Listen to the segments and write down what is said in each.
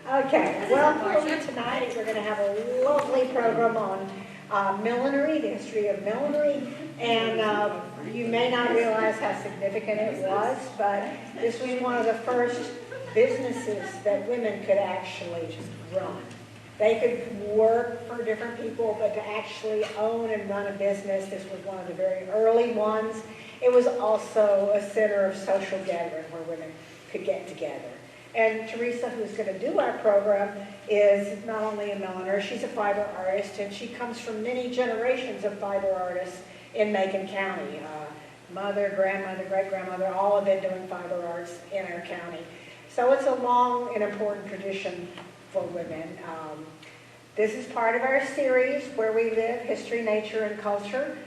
Okay, well, tonight we're going to have a lovely program on millinery, the history of millinery, and you may not realize how significant it was, but this was one of the first businesses that women could actually run. They could work for different people, but to actually own and run a business, this was one of the very early ones. It was also a center of social gathering where women could get together. And Teresa, who's going to do our program, is not only a milliner, she's a fiber artist, and she comes from many generations of fiber artists in Macon County. Mother, grandmother, great-grandmother, all have been doing fiber arts in our county. So it's a long and important tradition for women. This is part of our series, Where We Live, History, Nature, and Culture.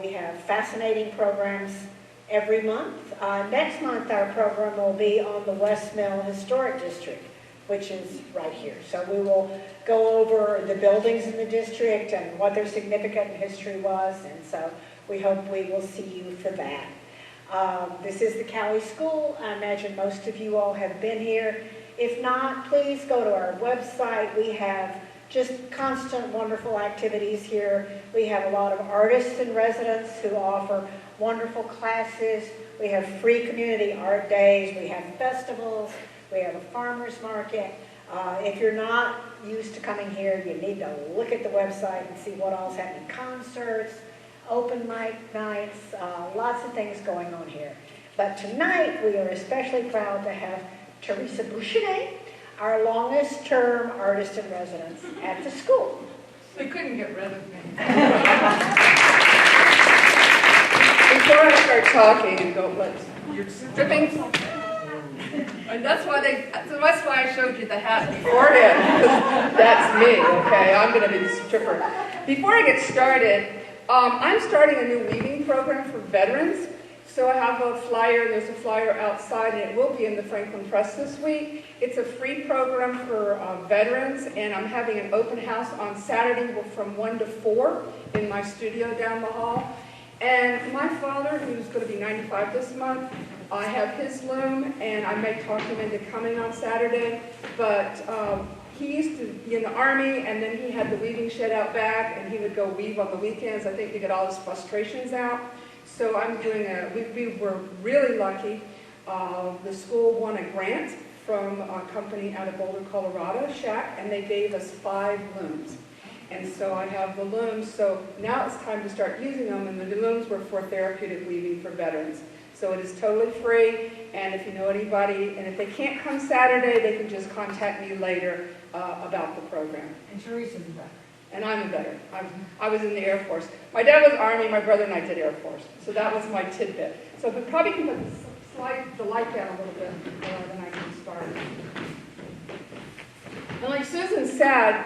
We have fascinating programs every month. Next month, our program will be on the West Mill Historic District, which is right here. So we will go over the buildings in the district and what their significant history was, and so we hope we will see you for that. This is the Cowie School. I imagine most of you all have been here. If not, please go to our website. We have just constant wonderful activities here. We have a lot of artists in residence who offer wonderful classes. We have free community art days. We have festivals. We have a farmer's market. If you're not used to coming here, you need to look at the website and see what all's happening. Concerts, open mic nights, lots of things going on here. But tonight, we are especially proud to have Teresa Bouchinet, our longest term artist in residence at the school. They couldn't get rid of me. Before I start talking and go, you're stripping. And that's why I showed you the hat beforehand. That's me, okay? I'm going to be the stripper. Before I get started, I'm starting a new weaving program for veterans. So I have a flyer, there's a flyer outside, and it will be in the Franklin Press this week. It's a free program for veterans, and I'm having an open house on Saturday from 1 to 4 in my studio down the hall. And my father, who's going to be 95 this month, I have his loom, and I may talk him into coming on Saturday, but he used to be in the Army, and then he had the weaving shed out back, and he would go weave on the weekends, I think, to get all his frustrations out. So I'm doing we were really lucky. The school won a grant from a company out of Boulder, Colorado, Shack, and they gave us 5 looms. And so I have the looms, so now it's time to start using them, and the looms were for therapeutic weaving for veterans. So it is totally free, and if you know anybody, and if they can't come Saturday, they can just contact me later about the program. And Teresa's a veteran. And I'm a veteran. I was in the Air Force. My dad was Army, my brother and I did Air Force. So that was my tidbit. So if we probably can slide the light down a little bit, then I can start. And like Susan said,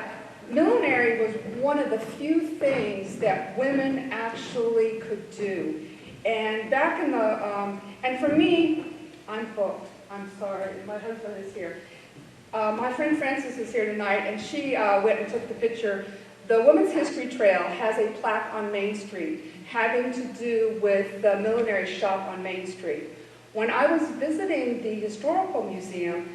millinery was one of the few things that women actually could do. And back in the, and for me, I'm hooked. I'm sorry, my husband is here. My friend Frances is here tonight, and she went and took the picture. The Women's History Trail has a plaque on Main Street having to do with the millinery shop on Main Street. When I was visiting the Historical Museum,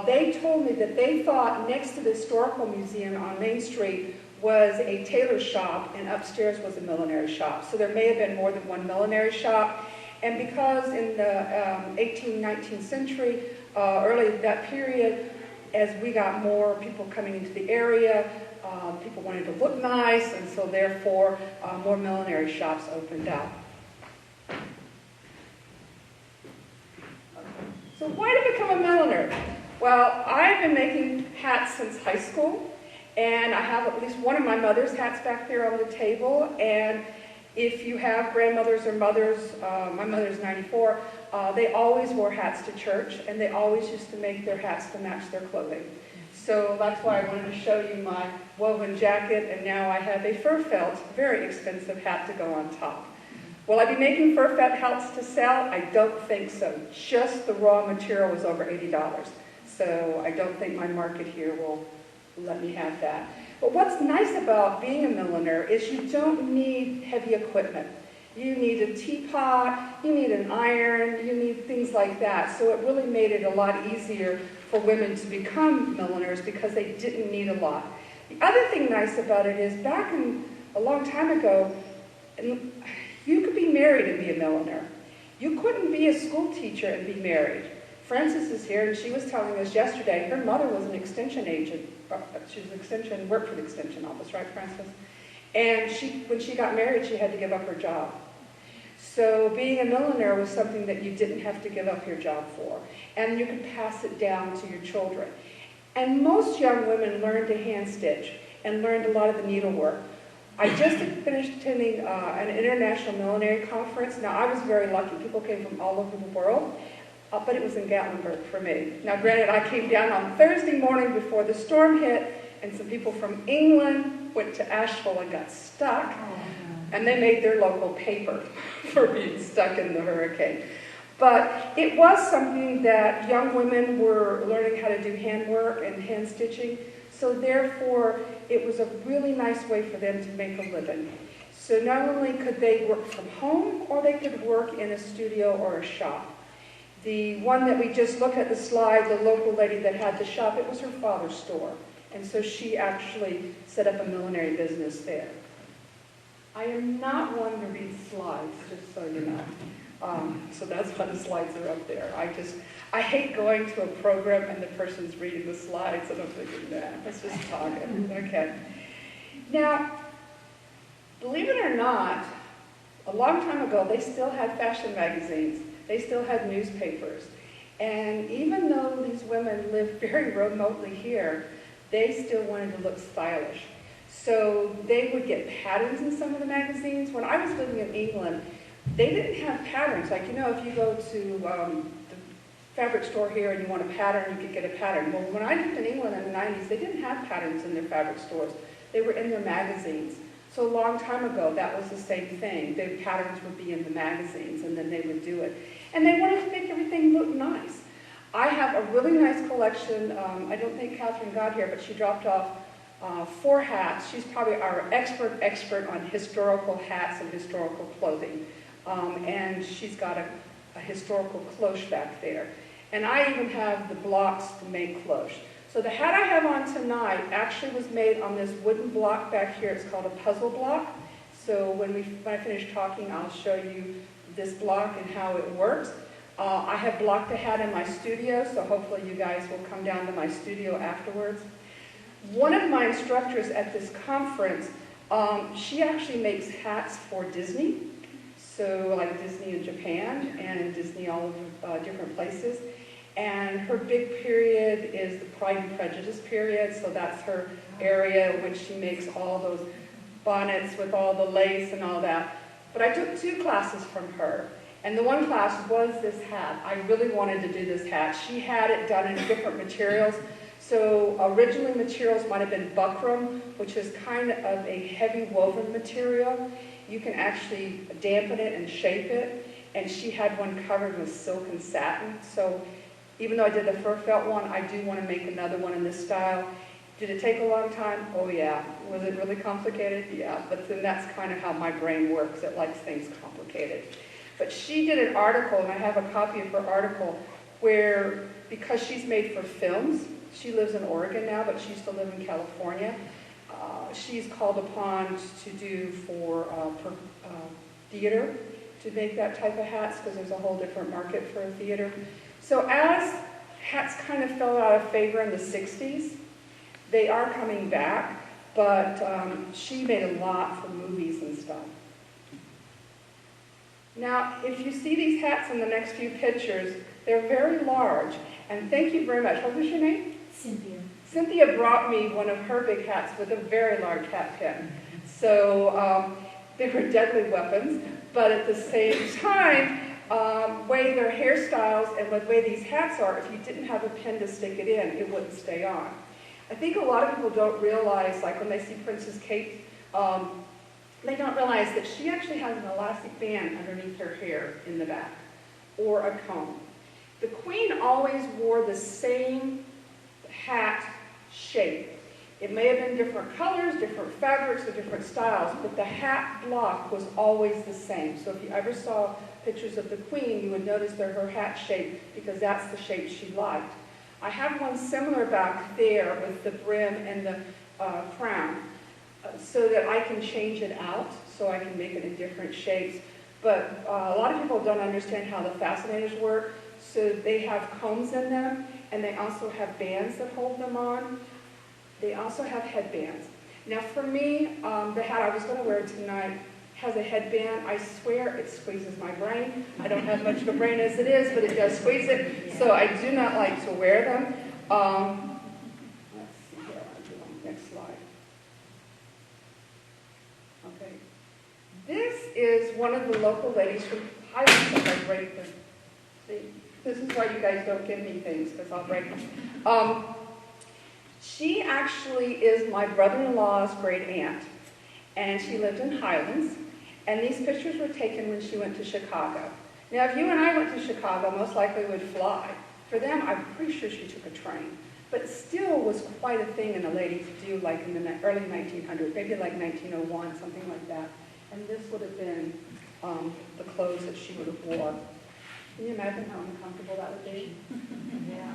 they told me that they thought next to the Historical Museum on Main Street was a tailor shop, and upstairs was a millinery shop. So there may have been more than one millinery shop. And because in the 18th, 19th century, early that period, as we got more people coming into the area, people wanted to look nice, and so therefore more millinery shops opened up. So why did I become a milliner? Well, I've been making hats since high school, and I have at least one of my mother's hats back there on the table. And if you have grandmothers or mothers, my mother's 94, they always wore hats to church, and they always used to make their hats to match their clothing. So that's why I wanted to show you my woven jacket, and now I have a fur felt, very expensive hat to go on top. Will I be making fur felt hats to sell? I don't think so. Just the raw material was over $80. So I don't think my market here will let me have that. But what's nice about being a milliner is you don't need heavy equipment. you need a teapot, you need an iron, you need things like that. So it really made it a lot easier for women to become milliners because they didn't need a lot. The other thing nice about it is back in a long time ago, you could be married and be a milliner. You couldn't be a school teacher and be married. Frances is here, and she was telling us yesterday, her mother was an extension agent. She was an extension, worked for the extension office, right, Frances? And when she got married, she had to give up her job. So being a milliner was something that you didn't have to give up your job for. And you could pass it down to your children. And most young women learned to hand stitch and learned a lot of the needlework. I just finished attending an international millinery conference. Now, I was very lucky. People came from all over the world, but it was in Gatlinburg for me. Now, granted, I came down on Thursday morning before the storm hit, and some people from England went to Asheville and got stuck, and they made their local paper for being stuck in the hurricane. But it was something that young women were learning how to do handwork and hand stitching. So therefore, it was a really nice way for them to make a living. So not only could they work from home, or they could work in a studio or a shop. The one that we just looked at the slide, the local lady that had the shop, it was her father's store. And so she actually set up a millinery business there. I am not one to read slides, just so you know. So that's why the slides are up there. I hate going to a program and the person's reading the slides and I'm thinking, nah, let's just talk it. Okay. Now, believe it or not, a long time ago, they still had fashion magazines. They still had newspapers. And even though these women lived very remotely here, they still wanted to look stylish. So they would get patterns in some of the magazines. When I was living in England, they didn't have patterns. Like, you know, if you go to the fabric store here and you want a pattern, you could get a pattern. Well, when I lived in England in the 90s, they didn't have patterns in their fabric stores. They were in their magazines. So a long time ago, that was the same thing. The patterns would be in the magazines, and then they would do it. And they wanted to make everything look nice. I have a really nice collection. I don't think Catherine got here, but she dropped off 4 hats. She's probably our expert on historical hats and historical clothing. And she's got a historical cloche back there. And I even have the blocks to make cloche. So the hat I have on tonight actually was made on this wooden block back here. It's called a puzzle block. So when I finish talking, I'll show you this block and how it works. I have blocked a hat in my studio, so hopefully you guys will come down to my studio afterwards. One of my instructors at this conference, she actually makes hats for Disney. So like Disney in Japan and Disney all over different places. And her big period is the Pride and Prejudice period, so that's her area in which she makes all those bonnets with all the lace and all that. But I took 2 classes from her, and the one class was this hat. I really wanted to do this hat. She had it done in different materials. So originally materials might have been buckram, which is kind of a heavy woven material. You can actually dampen it and shape it, and she had one covered with silk and satin. So even though I did the fur felt one, I do want to make another one in this style. Did it take a long time? Oh yeah. Was it really complicated? Yeah, but then that's kind of how my brain works. It likes things complicated. But she did an article, and I have a copy of her article, where, because she's made for films, she lives in Oregon now, but she used to live in California. She's called upon to do for theater, to make that type of hats, because there's a whole different market for a theater. So as hats kind of fell out of favor in the 60s, they are coming back, but she made a lot for movies and stuff. Now, if you see these hats in the next few pictures, they're very large. And thank you very much. What was your name? Cynthia. Cynthia brought me one of her big hats with a very large hat pin. So they were deadly weapons, but at the same time, way their hairstyles and the way these hats are, if you didn't have a pin to stick it in, it wouldn't stay on. I think a lot of people don't realize, like when they see Princess Kate, they don't realize that she actually has an elastic band underneath her hair in the back, or a comb. The Queen always wore the same hat shape. It may have been different colors, different fabrics, or different styles, but the hat block was always the same. So if you ever saw pictures of the Queen, you would notice that her hat shape, because that's the shape she liked. I have one similar back there with the brim and the crown, so that I can change it out, so I can make it in different shapes. But a lot of people don't understand how the fascinators work, so they have combs in them, and they also have bands that hold them on. They also have headbands. Now for me, the hat I was going to wear tonight has a headband. I swear it squeezes my brain. I don't have much of a brain as it is, but it does squeeze it, so I do not like to wear them. Let's see here, I'll do on the next slide. Okay. This is one of the local ladies from Highlands that I break them. See, this is why you guys don't give me things, because I'll break them. She actually is my brother-in-law's great aunt, and she lived in Highlands, and these pictures were taken when she went to Chicago. Now, if you and I went to Chicago, most likely we'd fly. For them, I'm pretty sure she took a train, but it still was quite a thing in a lady to do, like in the early 1900s, maybe like 1901, something like that. And this would have been the clothes that she would have worn. Can you imagine how uncomfortable that would be? Yeah.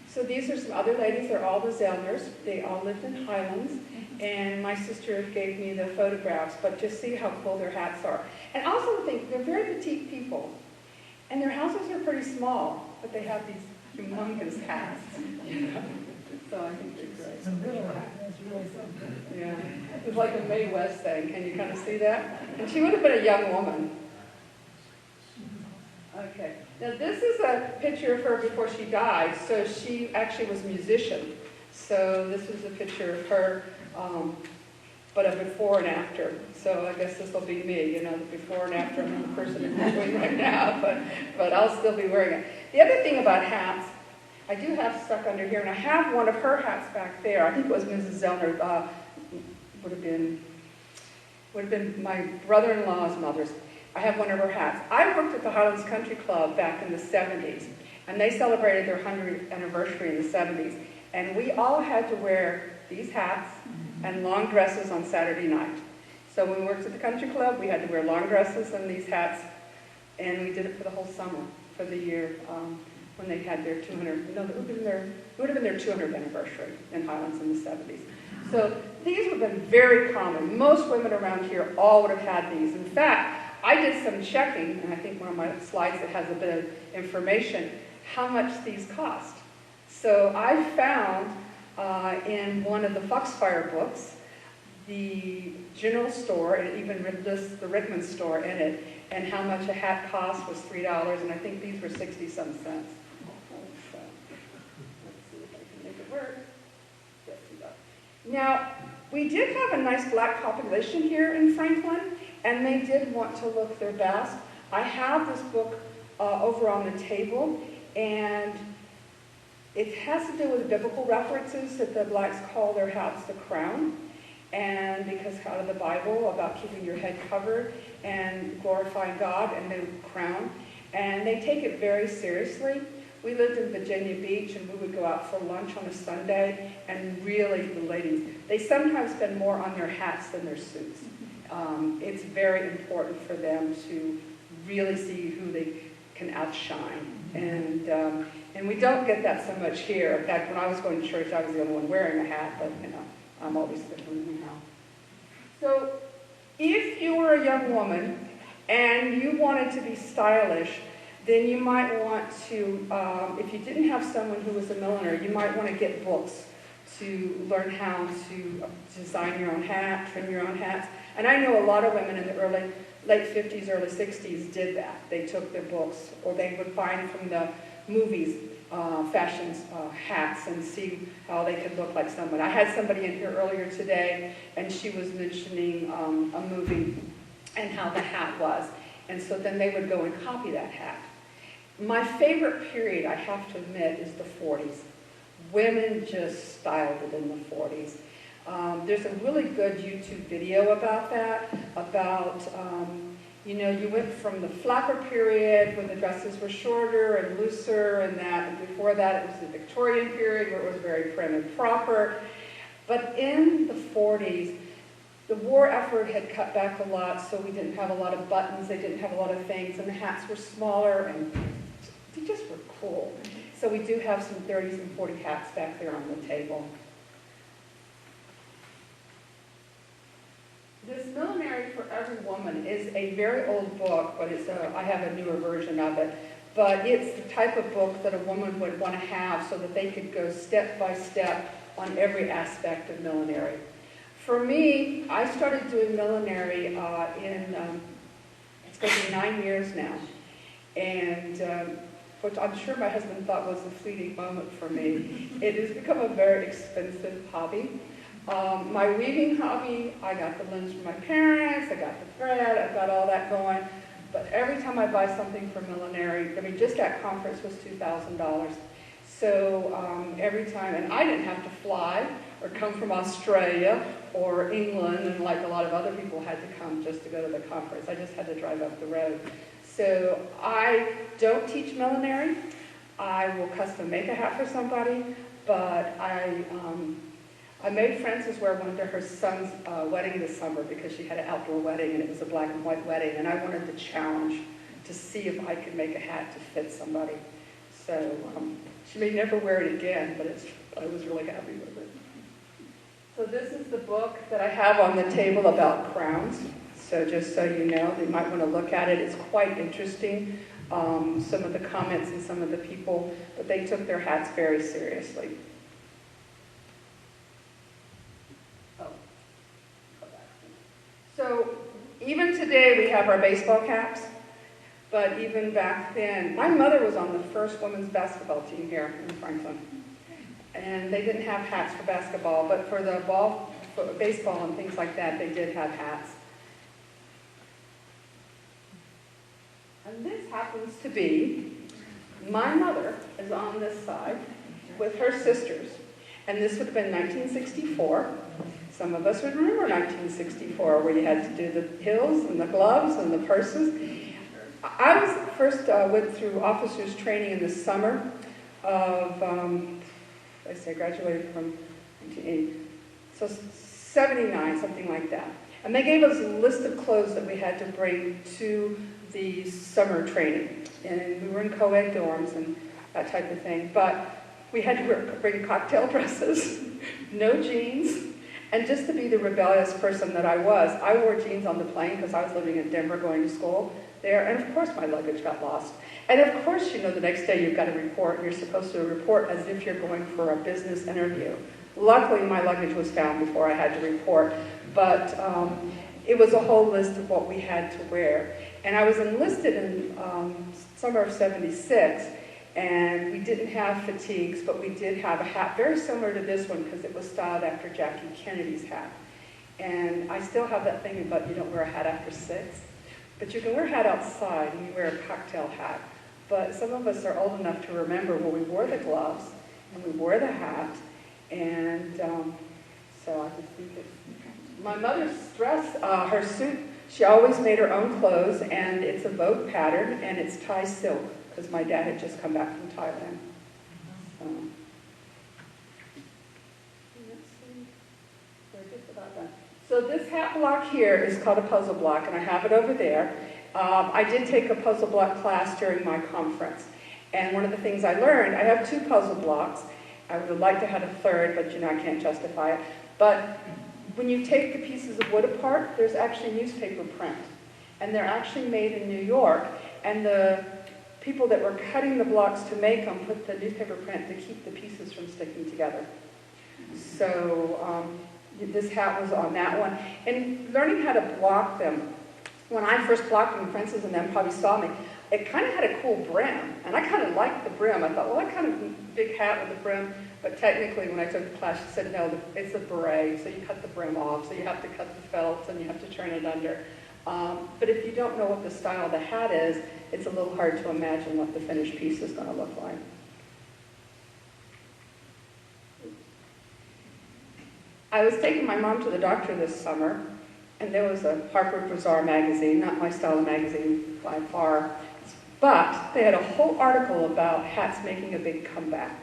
So these are some other ladies. They're all the Zellners. They all lived in Highlands. And my sister gave me the photographs, but just see how cool their hats are. And also think, they're very petite people. And their houses are pretty small, but they have these humongous hats. So I think they're great. Yeah. It's like a Mae West thing. Can you kind of see that? And she would have been a young woman. Okay. Now this is a picture of her before she died. So she actually was a musician. So this is a picture of her, but a before and after. So I guess this will be me, you know, the before and after. I'm the person in between right now, but I'll still be wearing it. The other thing about hats, I do have stuck under here, and I have one of her hats back there. I think it was Mrs. Zellner. Would have been my brother-in-law's mother's. I have one of her hats. I worked at the Highlands Country Club back in the 70s, and they celebrated their 100th anniversary in the 70s. And we all had to wear these hats and long dresses on Saturday night. So when we worked at the country club, we had to wear long dresses and these hats, and we did it for the whole summer, for the year when they had their 200, no, it would have been their 200th anniversary in Highlands in the 70s. So these would have been very common. Most women around here all would have had these. In fact, I did some checking, and I think one of my slides that has a bit of information, how much these cost. So I found in one of the Foxfire books, the general store, and it even lists the Rickman store in it, and how much a hat cost was $3, and I think these were 60-some cents. So, let's see if I can make it work. Yes, we got it. Now, we did have a nice black population here in Franklin, and they did want to look their best. I have this book over on the table, and it has to do with biblical references that the blacks call their hats the crown, and because out of the Bible about keeping your head covered and glorifying God and the crown, and they take it very seriously. We lived in Virginia Beach, and we would go out for lunch on a Sunday, and really, the ladies, they sometimes spend more on their hats than their suits. It's very important for them to really see who they can outshine. And we don't get that so much here. In fact, when I was going to church, I was the only one wearing a hat, but you know, I'm always the one now. So if you were a young woman and you wanted to be stylish, then you might want to, if you didn't have someone who was a milliner, you might want to get books to learn how to design your own hat, trim your own hats. And I know a lot of women in the late 50s, early 60s did that. They took their books, or they would find from the movies fashions hats and see how they could look like someone. I had somebody in here earlier today, and she was mentioning a movie and how the hat was. And so then they would go and copy that hat. My favorite period, I have to admit, is the 40s. Women just styled it in the 40s. There's a really good YouTube video about that, about, you know, you went from the flapper period when the dresses were shorter and looser, and before that it was the Victorian period where it was very prim and proper. But in the 40s, the war effort had cut back a lot, so we didn't have a lot of buttons, they didn't have a lot of things, and the hats were smaller, and they just were cool. So we do have some 30s and 40 hats back there on the table. This Millinery for Every Woman is a very old book, but I have a newer version of it. But it's the type of book that a woman would want to have so that they could go step by step on every aspect of millinery. For me, I started doing millinery it's going to be 9 years now. And which I'm sure my husband thought was a fleeting moment for me. It has become a very expensive hobby. My weaving hobby, I got the looms from my parents, I got the thread, I've got all that going. But every time I buy something for millinery, I mean, just that conference was $2,000. So every time, and I didn't have to fly or come from Australia or England, and like a lot of other people had to come just to go to the conference. I just had to drive up the road. So I don't teach millinery. I will custom make a hat for somebody, but I made Frances wear one to her son's wedding this summer because she had an outdoor wedding and it was a black and white wedding, and I wanted the challenge to see if I could make a hat to fit somebody. So she may never wear it again, but I was really happy with it. So this is the book that I have on the table about crowns. So just so you know, you might want to look at it. It's quite interesting, some of the comments and some of the people, but they took their hats very seriously. So even today we have our baseball caps, but even back then, my mother was on the first women's basketball team here in Franklin. And they didn't have hats for basketball, but for the baseball and things like that, they did have hats. And this happens to be, my mother is on this side with her sisters. And this would have been 1964. Some of us would remember 1964, where you had to do the hills and the gloves and the purses. I was first went through officers training in the summer of, I graduated from 1980, so 79, something like that. And they gave us a list of clothes that we had to bring to the summer training. And we were in co-ed dorms and that type of thing. But we had to bring cocktail dresses, no jeans, and just to be the rebellious person that I was, I wore jeans on the plane because I was living in Denver going to school there, and of course my luggage got lost. And of course, you know, the next day you've got to report, and you're supposed to report as if you're going for a business interview. Luckily, my luggage was found before I had to report, but it was a whole list of what we had to wear. And I was enlisted in summer of '76, and we didn't have fatigues, but we did have a hat very similar to this one because it was styled after Jackie Kennedy's hat. And I still have that thing about you don't wear a hat after 6. But you can wear a hat outside and you wear a cocktail hat. But some of us are old enough to remember when we wore the gloves and we wore the hat. And so I just think it's... My mother's dress, her suit, she always made her own clothes, and it's a boat pattern, and it's Thai silk, because my dad had just come back from Thailand. So, let's see. We're just about done. So this hat block here is called a puzzle block, and I have it over there. I did take a puzzle block class during my conference, and one of the things I learned, I have 2 puzzle blocks. I would like to have a third, but you know I can't justify it. But when you take the pieces of wood apart, there's actually newspaper print, and they're actually made in New York, and the people that were cutting the blocks to make them put the newspaper print to keep the pieces from sticking together. So this hat was on that one. And learning how to block them, when I first blocked them, Frances and them probably saw me, it kind of had a cool brim, and I kind of liked the brim. I thought, well, that kind of big hat with a brim, but technically when I took the class, she said, no, it's a beret, so you cut the brim off, so you have to cut the felt, and you have to turn it under. But if you don't know what the style of the hat is, it's a little hard to imagine what the finished piece is going to look like. I was taking my mom to the doctor this summer, and there was a Harper's Bazaar magazine, not my style of magazine by far, but they had a whole article about hats making a big comeback.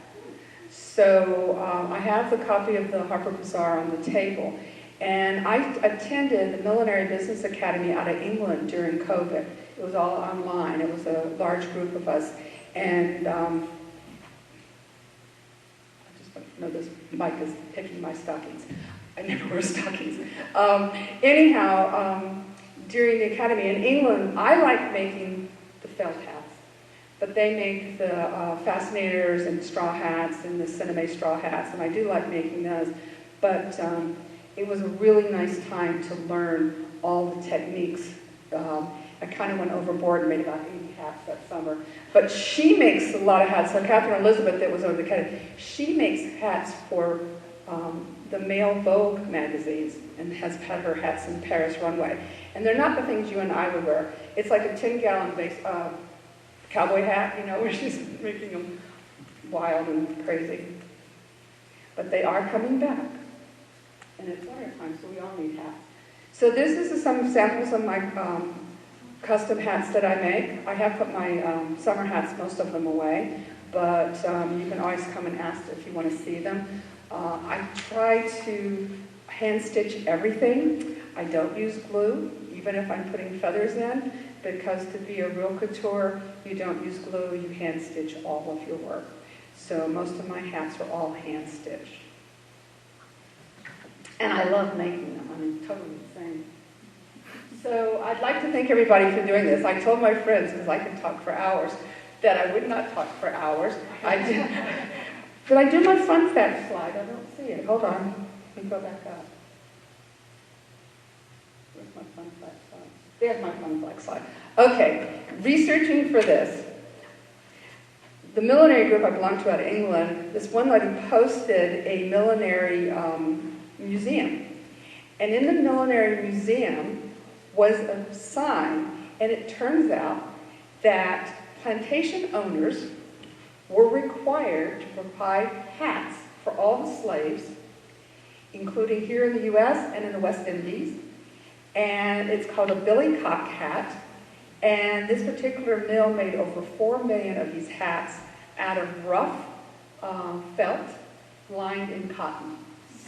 So I have the copy of the Harper Bazaar on the table. And I attended the Millinery Business Academy out of England during COVID. It was all online. It was a large group of us. And I just want to know this mic is picking my stockings. I never wear stockings. Anyhow, during the academy in England, I like making the felt hats. But they make the fascinators and straw hats and the cinema straw hats, and I do like making those. But it was a really nice time to learn all the techniques. I kind of went overboard and made about 80 hats that summer. But she makes a lot of hats. So Catherine Elizabeth, that was over the academy, she makes hats for the male Vogue magazines and has had her hats in Paris runway. And they're not the things you and I would wear. It's like a 10-gallon base cowboy hat, you know, where she's making them wild and crazy. But they are coming back. And it's winter time, so we all need hats. So this is some samples of my custom hats that I make. I have put my summer hats, most of them, away, but you can always come and ask if you want to see them. I try to hand stitch everything. I don't use glue, even if I'm putting feathers in, because to be a real couture, you don't use glue, you hand stitch all of your work. So most of my hats are all hand stitched. And I love making them. I'm totally insane. So I'd like to thank everybody for doing this. I told my friends, because I can talk for hours, that I would not talk for hours. Did I do my fun fact slide? I don't see it. Hold on. Let me go back up. Where's my fun fact slide? There's my fun fact slide. Okay, researching for this. The millinery group I belong to out of England, this one lady posted a millinery museum. And in the millinery museum was a sign, and it turns out that plantation owners were required to provide hats for all the slaves, including here in the U.S. and in the West Indies. And it's called a billycock hat. And this particular mill made over 4 million of these hats out of rough felt lined in cotton.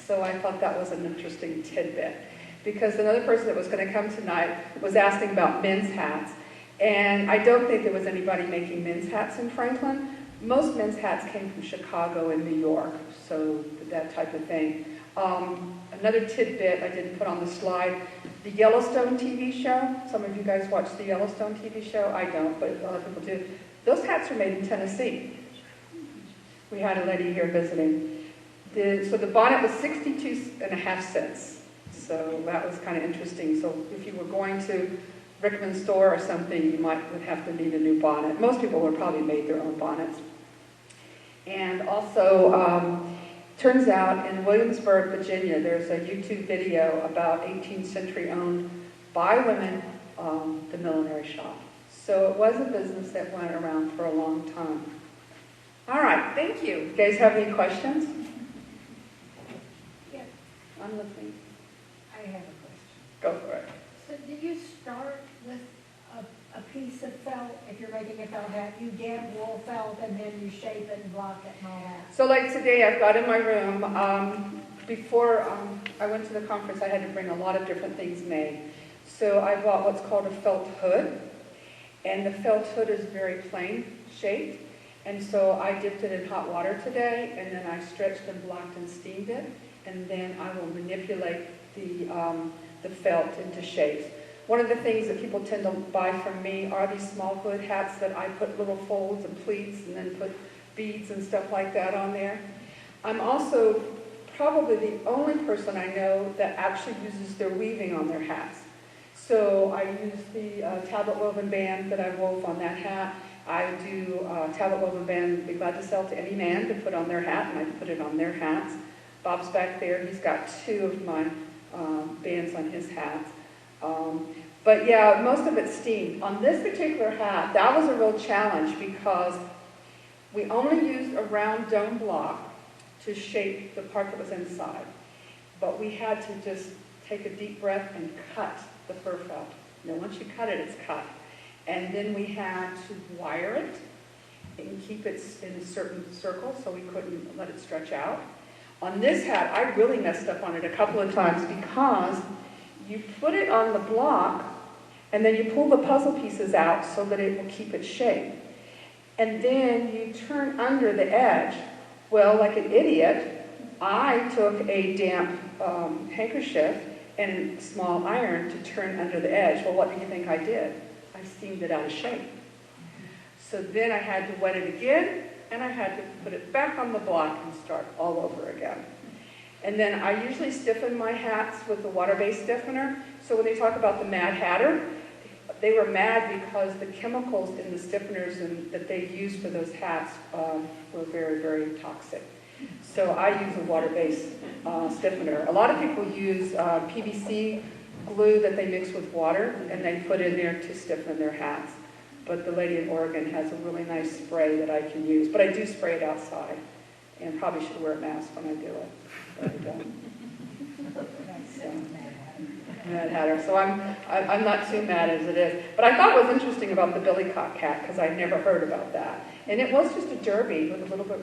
So I thought that was an interesting tidbit. Because another person that was going to come tonight was asking about men's hats. And I don't think there was anybody making men's hats in Franklin. Most men's hats came from Chicago and New York, so that type of thing. Another tidbit I didn't put on the slide, the Yellowstone TV show. Some of you guys watch the Yellowstone TV show. I don't, but a lot of people do. Those hats are made in Tennessee. We had a lady here visiting. So the bonnet was 62.5 cents. So that was kind of interesting. So if you were going to Rickman's store or something, you would have to need a new bonnet. Most people would probably made their own bonnets. And also, turns out in Williamsburg, Virginia, there's a YouTube video about 18th century owned by women, the millinery shop. So it was a business that went around for a long time. All right, thank you. You guys have any questions? Yeah. I'm listening. I have a question. Go for it. So did you start with a piece of felt, if you're making a felt hat, you get wool felt and then you shape it and block it and all that? So like today, I've got in my room, before I went to the conference, I had to bring a lot of different things made. So I bought what's called a felt hood, and the felt hood is very plain shaped. And so I dipped it in hot water today, and then I stretched and blocked and steamed it, and then I will manipulate the felt into shapes. One of the things that people tend to buy from me are these small hood hats that I put little folds and pleats and then put beads and stuff like that on there. I'm also probably the only person I know that actually uses their weaving on their hats. So I use the tablet woven band that I wove on that hat. I do tablet woven band, be glad to sell to any man to put on their hat, and I put it on their hats. Bob's back there, he's got 2 of my bands on his hats. But yeah, most of it's steamed. On this particular hat, that was a real challenge because we only used a round dome block to shape the part that was inside. But we had to just take a deep breath and cut the fur felt. Now once you cut it, it's cut. And then we had to wire it. and keep it in a certain circle so we couldn't let it stretch out. On this hat, I really messed up on it a couple of times because you put it on the block and then you pull the puzzle pieces out so that it will keep its shape. And then you turn under the edge. Well, like an idiot, I took a damp handkerchief and a small iron to turn under the edge. Well, what do you think I did? I steamed it out of shape. So then I had to wet it again, and I had to put it back on the block and start all over again. And then I usually stiffen my hats with the water-based stiffener. So when they talk about the Mad Hatter, they were mad because the chemicals in the stiffeners that they used for those hats were very, very toxic. So I use a water-based stiffener. A lot of people use PVC glue that they mix with water and they put in there to stiffen their hats. But the lady in Oregon has a really nice spray that I can use. But I do spray it outside, and probably should wear a mask when I do it. But I don't. Mad Hatter. So I'm not too mad as it is. But I thought what was interesting about the billycock hat, because I'd never heard about that. And it was just a derby with a little bit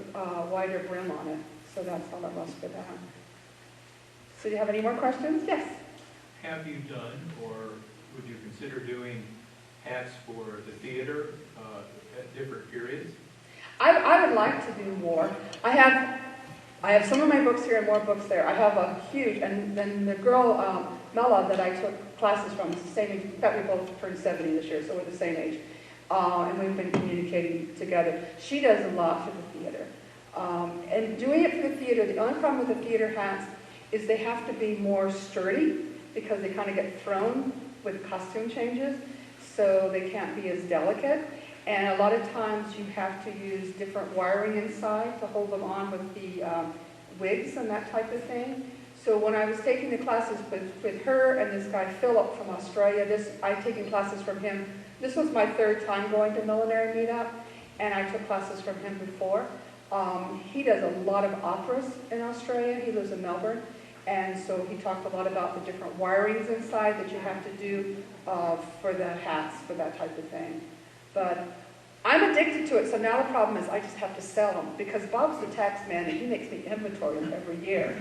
wider brim on it. So that's all it was for that. So do you have any more questions? Yes? Have you done, or would you consider doing hats for the theater at different periods? I would like to do more. I have some of my books here and more books there. I have a huge, and then the girl, Mella, that I took classes from, is the same age. In fact, we both turned 70 this year, so we're the same age. And we've been communicating together. She does a lot for the theater. And doing it for the theater, the only problem with the theater hats is they have to be more sturdy because they kind of get thrown with costume changes. So they can't be as delicate. And a lot of times you have to use different wiring inside to hold them on with the wigs and that type of thing. So when I was taking the classes with her and this guy Philip from Australia, I've taken classes from him. This was my third time going to Millinery meetup, and I took classes from him before. He does a lot of operas in Australia. He lives in Melbourne. And so he talked a lot about the different wirings inside that you have to do for the hats, for that type of thing. But I'm addicted to it, so now the problem is I just have to sell them, because Bob's the tax man and he makes me inventory them every year.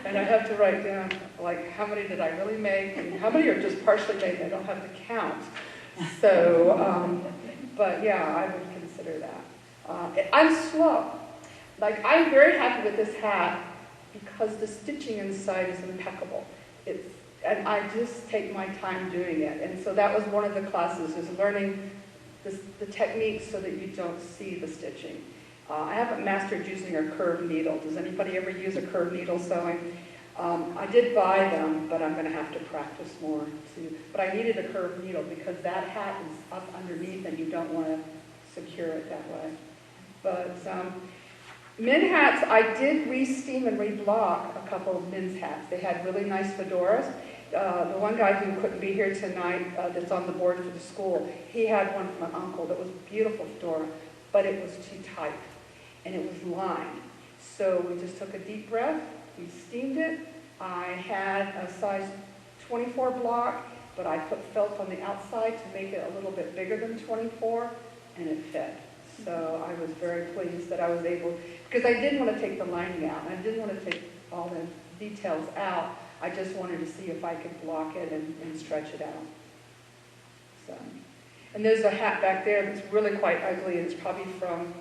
And I have to write down, like, how many did I really make, and how many are just partially made and I don't have the count. So, but yeah, I would consider that. I'm slow. Like, I'm very happy with this hat because the stitching inside is impeccable. And I just take my time doing it. And so that was one of the classes, is learning the techniques so that you don't see the stitching. I haven't mastered using a curved needle. Does anybody ever use a curved needle sewing? I did buy them, but I'm going to have to practice more too. But I needed a curved needle because that hat is up underneath and you don't want to secure it that way. But men hats, I did re-steam and re-block a couple of men's hats. They had really nice fedoras. The one guy who couldn't be here tonight that's on the board for the school, he had one from an uncle that was a beautiful fedora, but it was too tight, and it was lined. So we just took a deep breath, we steamed it. I had a size 24 block, but I put felt on the outside to make it a little bit bigger than 24, and it fit. So I was very pleased that I was able, because I didn't want to take the lining out, and I didn't want to take all the details out. I just wanted to see if I could block it and stretch it out. So, and there's a hat back there that's really quite ugly. It's probably from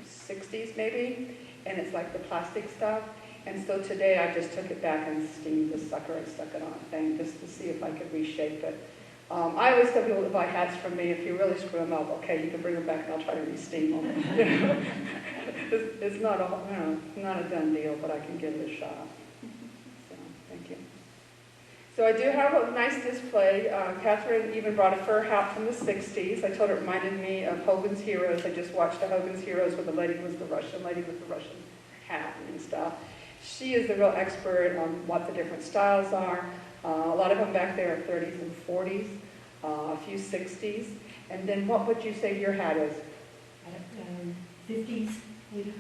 60s maybe, and it's like the plastic stuff. And so today I just took it back and steamed the sucker and stuck it on a thing just to see if I could reshape it. I always tell people to buy hats from me. If you really screw them up, okay, you can bring them back and I'll try to re-steam them. It's not a done deal, but I can give it a shot. Thank you. So I do have a nice display. Catherine even brought a fur hat from the 60s. I told her it reminded me of Hogan's Heroes. I just watched the Hogan's Heroes where the lady was the Russian lady with the Russian hat and stuff. She is the real expert on what the different styles are. A lot of them back there are 30s and 40s, a few 60s. And then what would you say your hat is? 50s, maybe.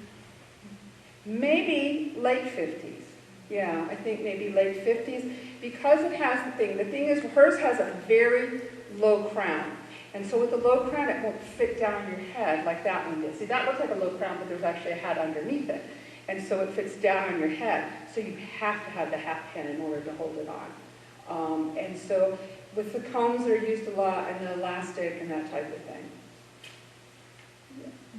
Maybe late 50s. Yeah, I think maybe late 50s, because it has the thing. The thing is, hers has a very low crown. And so with the low crown, it won't fit down your head like that one did. See, that looks like a low crown, but there's actually a hat underneath it. And so it fits down on your head. So you have to have the hat pin in order to hold it on. And so with the combs, they're used a lot, and the elastic and that type of thing.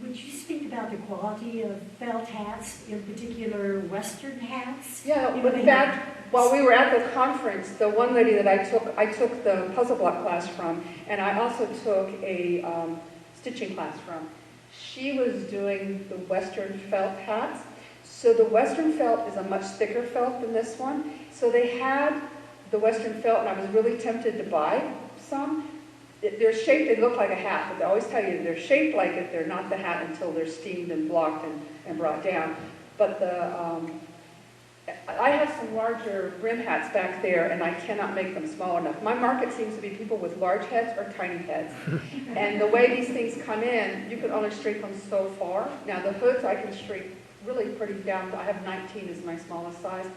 Would you speak about the quality of felt hats, in particular Western hats? Yeah, You know, in they fact, while we were at the conference, the one lady that I took the puzzle block class from, and I also took a stitching class from. She was doing the Western felt hats. So the Western felt is a much thicker felt than this one. So they had the Western felt, and I was really tempted to buy some. They're shaped, they look like a hat, but they always tell you they're shaped like it. They're not the hat until they're steamed and blocked and brought down. But I have some larger brim hats back there, and I cannot make them small enough. My market seems to be people with large heads or tiny heads. And the way these things come in, you can only shrink them so far. Now the hoods I can shrink really pretty down. I have 19 as my smallest size.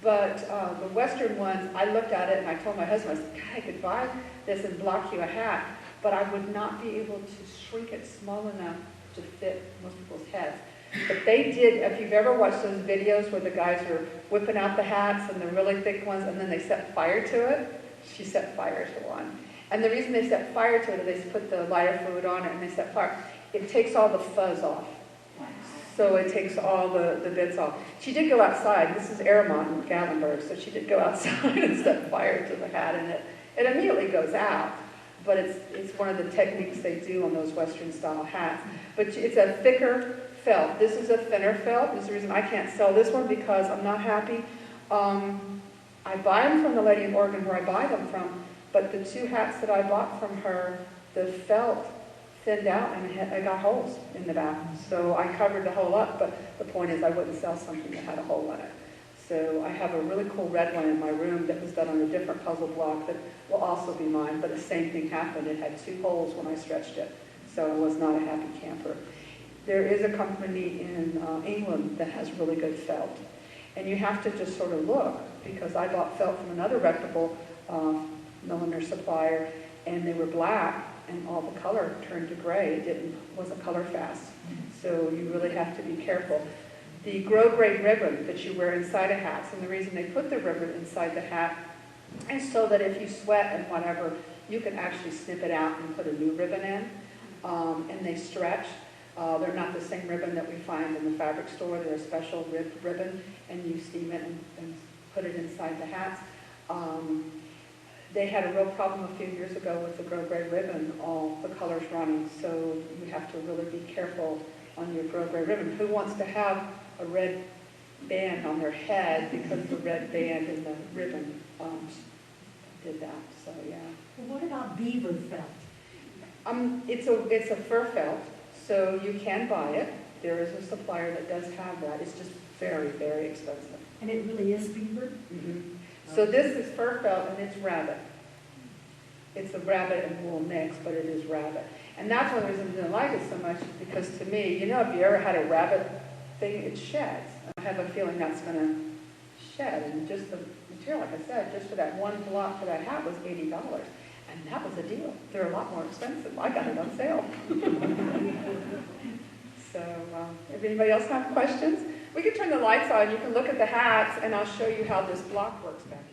But the Western ones, I looked at it and I told my husband, I said, God, I could buy this and block you a hat, but I would not be able to shrink it small enough to fit most people's heads. But they did, if you've ever watched those videos where the guys are whipping out the hats and the really thick ones and then they set fire to it, she set fire to one. And the reason they set fire to it is they put the lighter fluid on it and they set fire. It takes all the fuzz off. So it takes all the bits off. She did go outside. This is Aramont in Gatlinburg, so she did go outside and set fire to the hat, and it immediately goes out. But it's one of the techniques they do on those Western-style hats. But it's a thicker felt. This is a thinner felt. This is the reason I can't sell this one, because I'm not happy. I buy them from the lady in Oregon where I buy them from, but the two hats that I bought from her, the felt thinned out and I got holes in the back. So I covered the hole up, but the point is I wouldn't sell something that had a hole in it. So I have a really cool red one in my room that was done on a different puzzle block that will also be mine, but the same thing happened. It had 2 holes when I stretched it, so I was not a happy camper. There is a company in England that has really good felt, and you have to just sort of look, because I bought felt from another reputable milliner supplier, and they were black, and all the color turned to gray. It wasn't color fast. So you really have to be careful. The grow grade ribbon that you wear inside of hats, and the reason they put the ribbon inside the hat is so that if you sweat and whatever, you can actually snip it out and put a new ribbon in. And they stretch. They're not the same ribbon that we find in the fabric store. They're a special ribbon, and you steam it and put it inside the hats. They had a real problem a few years ago with the grow grade ribbon, all the colors running, so you have to really be careful on your grow grade ribbon. Who wants to have a red band on their head because the red band and the ribbon did that, so yeah. Well, what about beaver felt? It's a fur felt, so you can buy it. There is a supplier that does have that. It's just very, very expensive. And it really is beaver? Mm-hmm. So this is fur felt, and it's rabbit. It's a rabbit and wool mix, but it is rabbit. And that's one of the reasons I didn't like it so much, because to me, you know, if you ever had a rabbit thing, it sheds. I have a feeling that's going to shed. And just the material, like I said, just for that one block for that hat was $80. And that was a deal. They're a lot more expensive. I got it on sale. So if anybody else have questions, we can turn the lights on. You can look at the hats, and I'll show you how this block works back here.